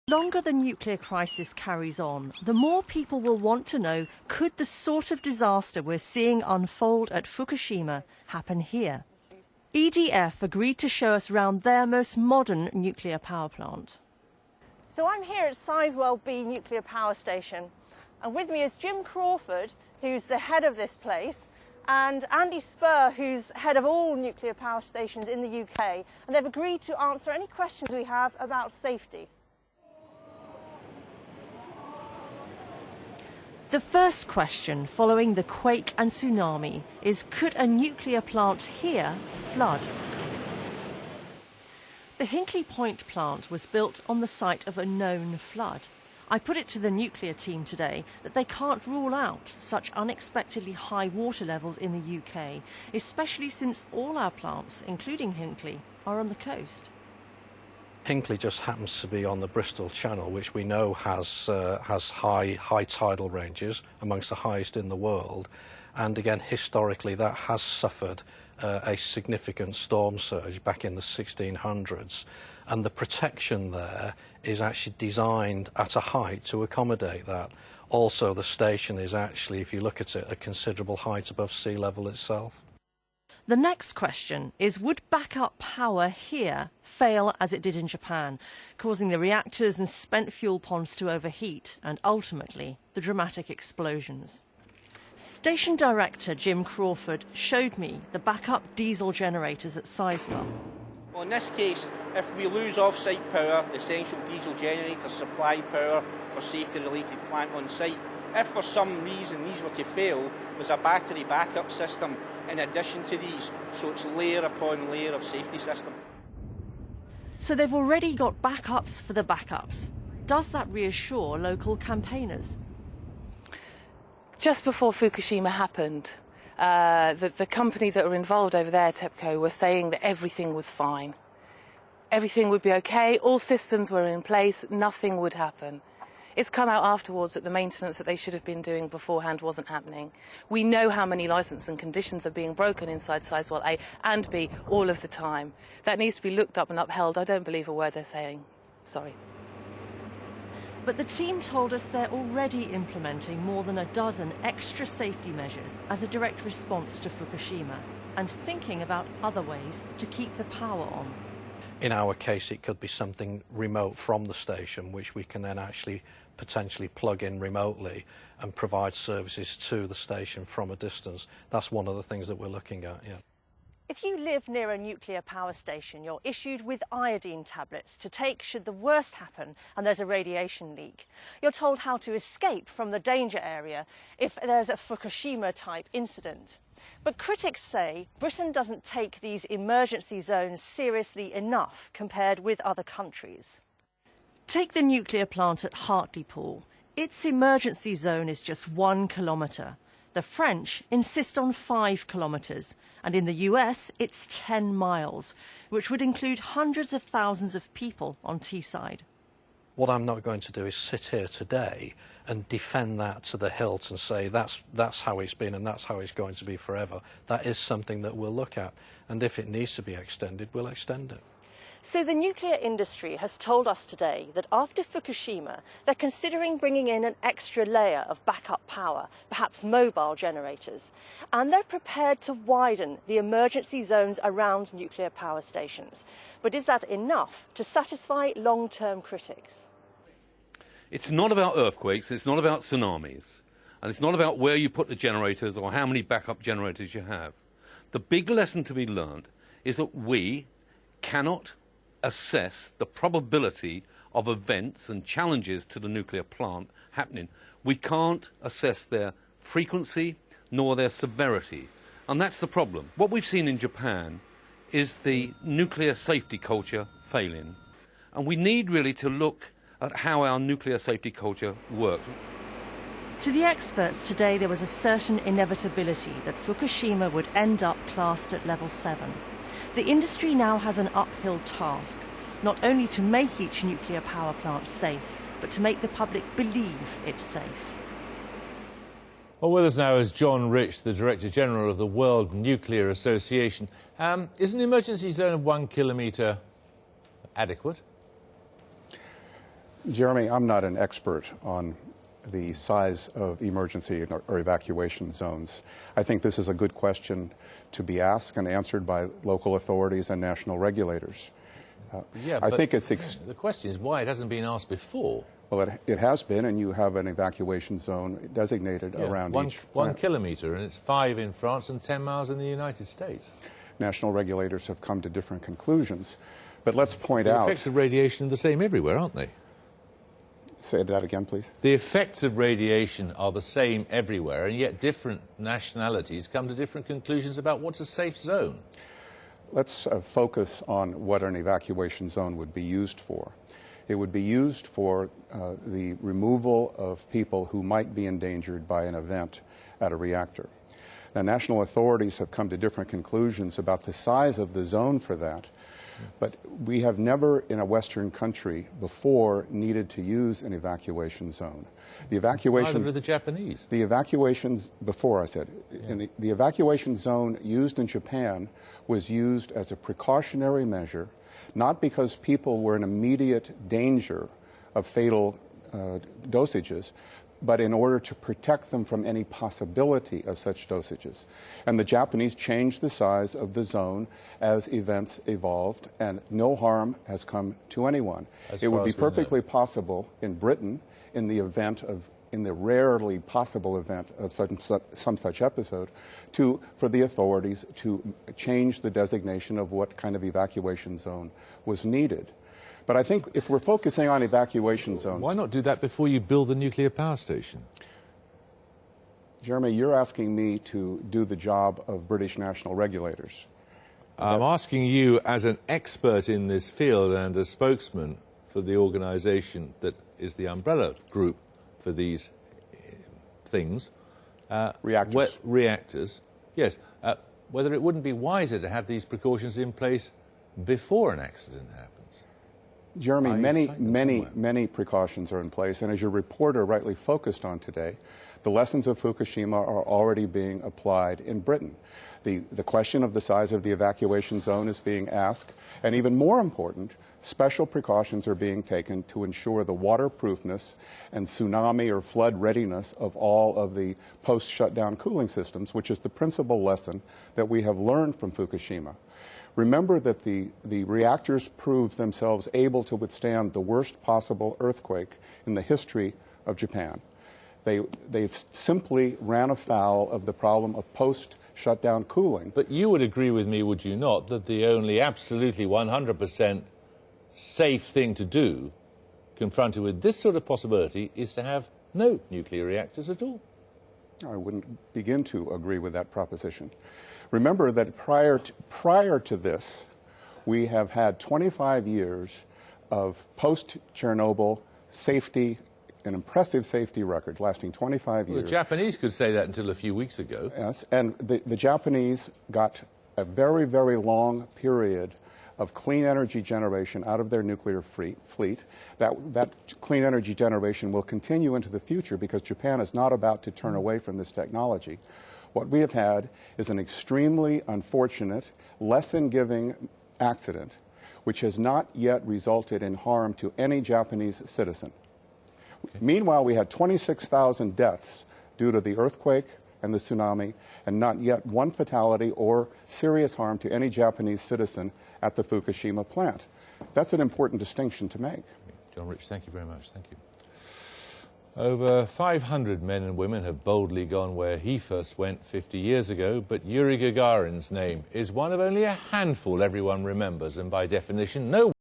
The longer the nuclear crisis carries on, the more people will want to know, could the sort of disaster we're seeing unfold at Fukushima happen here? EDF agreed to show us around their most modern nuclear power plant. So I'm here at Sizewell B Nuclear Power Station, and with me is Jim Crawford, who's the head of this place, and Andy Spur, who's head of all nuclear power stations in the UK, and they've agreed to answer any questions we have about safety. The first question following the quake and tsunami is, could a nuclear plant here flood? The Hinkley Point plant was built on the site of a known flood. I put it to the nuclear team today that they can't rule out such unexpectedly high water levels in the UK, especially since all our plants, including Hinkley, are on the coast. Hinkley just happens to be on the Bristol Channel, which we know has high tidal ranges, amongst the highest in the world. And again, historically, that has suffered a significant storm surge back in the 1600s. And the protection there is actually designed at a height to accommodate that. Also, the station is actually, if you look at it, a considerable height above sea level itself. The next question is, would backup power here fail as it did in Japan, causing the reactors and spent fuel ponds to overheat and ultimately the dramatic explosions? Station director Jim Crawford showed me the backup diesel generators at Sizewell. Well, in this case, if we lose off-site power, the essential diesel generators supply power for safety-related plant on site. If for some reason these were to fail, there's a battery backup system in addition to these, so it's layer upon layer of safety system. So they've already got backups for the backups. Does that reassure local campaigners? Just before Fukushima happened, the company that were involved over there, TEPCO, were saying that everything was fine. Everything would be okay, all systems were in place, nothing would happen. It's come out afterwards that the maintenance that they should have been doing beforehand wasn't happening. We know how many licence and conditions are being broken inside Sizewell A and B all of the time. That needs to be looked up and upheld. I don't believe a word they're saying. Sorry. But the team told us they're already implementing more than a dozen extra safety measures as a direct response to Fukushima and thinking about other ways to keep the power on. In our case, it could be something remote from the station, which we can then actually potentially plug in remotely and provide services to the station from a distance. That's one of the things that we're looking at, yeah. If you live near a nuclear power station, you're issued with iodine tablets to take should the worst happen and there's a radiation leak. You're told how to escape from the danger area if there's a Fukushima-type incident. But critics say Britain doesn't take these emergency zones seriously enough compared with other countries. Take the nuclear plant at Hartlepool. Its emergency zone is just 1 kilometre. The French insist on 5 kilometres, and in the US it's 10 miles, which would include hundreds of thousands of people on Teesside. What I'm not going to do is sit here today and defend that to the hilt and say that's how it's been and that's how it's going to be forever. That is something that we'll look at, and if it needs to be extended, we'll extend it. So the nuclear industry has told us today that after Fukushima, they're considering bringing in an extra layer of backup power, perhaps mobile generators, and they're prepared to widen the emergency zones around nuclear power stations. But is that enough to satisfy long-term critics? It's not about earthquakes, it's not about tsunamis, and it's not about where you put the generators or how many backup generators you have. The big lesson to be learned is that we cannot assess the probability of events and challenges to the nuclear plant happening. We can't assess their frequency nor their severity, and that's the problem. What we've seen in Japan is the nuclear safety culture failing, and we need really to look at how our nuclear safety culture works. To the experts today, there was a certain inevitability that Fukushima would end up classed at level 7. The industry now has an uphill task, not only to make each nuclear power plant safe, but to make the public believe it's safe. Well, with us now is John Rich, the Director General of the World Nuclear Association. Is an emergency zone of 1 kilometre adequate? Jeremy, I'm not an expert on the size of emergency or evacuation zones. I think this is a good question to be asked and answered by local authorities and national regulators. I think it's... The question is why it hasn't been asked before. Well, it has been, and you have an evacuation zone designated around each plant. 1 kilometre, and it's 5 in France and 10 miles in the United States. National regulators have come to different conclusions. But let's point out... The effects of radiation are the same everywhere, aren't they? Say that again, please. The effects of radiation are the same everywhere, and yet different nationalities come to different conclusions about what's a safe zone. Let's focus on what an evacuation zone would be used for. It would be used for the removal of people who might be endangered by an event at a reactor. Now, national authorities have come to different conclusions about the size of the zone for that, but we have never in a Western country before needed to use an evacuation zone. The evacuation... Neither did the Japanese. The evacuations, before I said, in the evacuation zone used in Japan was used as a precautionary measure, not because people were in immediate danger of fatal dosages, but in order to protect them from any possibility of such dosages. And the Japanese changed the size of the zone as events evolved, and no harm has come to anyone. It would be perfectly possible in Britain, in the rarely possible event of some such episode, for the authorities to change the designation of what kind of evacuation zone was needed. But I think if we're focusing on evacuation zones... Why not do that before you build the nuclear power station? Jeremy, you're asking me to do the job of British national regulators. I'm asking you, as an expert in this field and a spokesman for the organisation that is the umbrella group for these things... reactors. Reactors, yes. Whether it wouldn't be wiser to have these precautions in place before an accident happens. Jeremy, many precautions are in place, and as your reporter rightly focused on today, the lessons of Fukushima are already being applied in Britain. The question of the size of the evacuation zone is being asked, and even more important, special precautions are being taken to ensure the waterproofness and tsunami or flood readiness of all of the post-shutdown cooling systems, which is the principal lesson that we have learned from Fukushima. Remember that the reactors proved themselves able to withstand the worst possible earthquake in the history of Japan. They've simply ran afoul of the problem of post-shutdown cooling. But you would agree with me, would you not, that the only absolutely 100% safe thing to do, confronted with this sort of possibility, is to have no nuclear reactors at all? I wouldn't begin to agree with that proposition. Remember that prior to this, we have had 25 years of post-Chernobyl safety, an impressive safety record lasting 25 years. The Japanese could say that until a few weeks ago. Yes, and the Japanese got a very, very long period of clean energy generation out of their nuclear fleet. That clean energy generation will continue into the future because Japan is not about to turn away from this technology. What we have had is an extremely unfortunate, lesson-giving accident which has not yet resulted in harm to any Japanese citizen. Okay. Meanwhile, we had 26,000 deaths due to the earthquake and the tsunami, and not yet one fatality or serious harm to any Japanese citizen at the Fukushima plant. That's an important distinction to make. John Rich, thank you very much. Thank you. Over 500 men and women have boldly gone where he first went 50 years ago, but Yuri Gagarin's name is one of only a handful everyone remembers, and by definition, no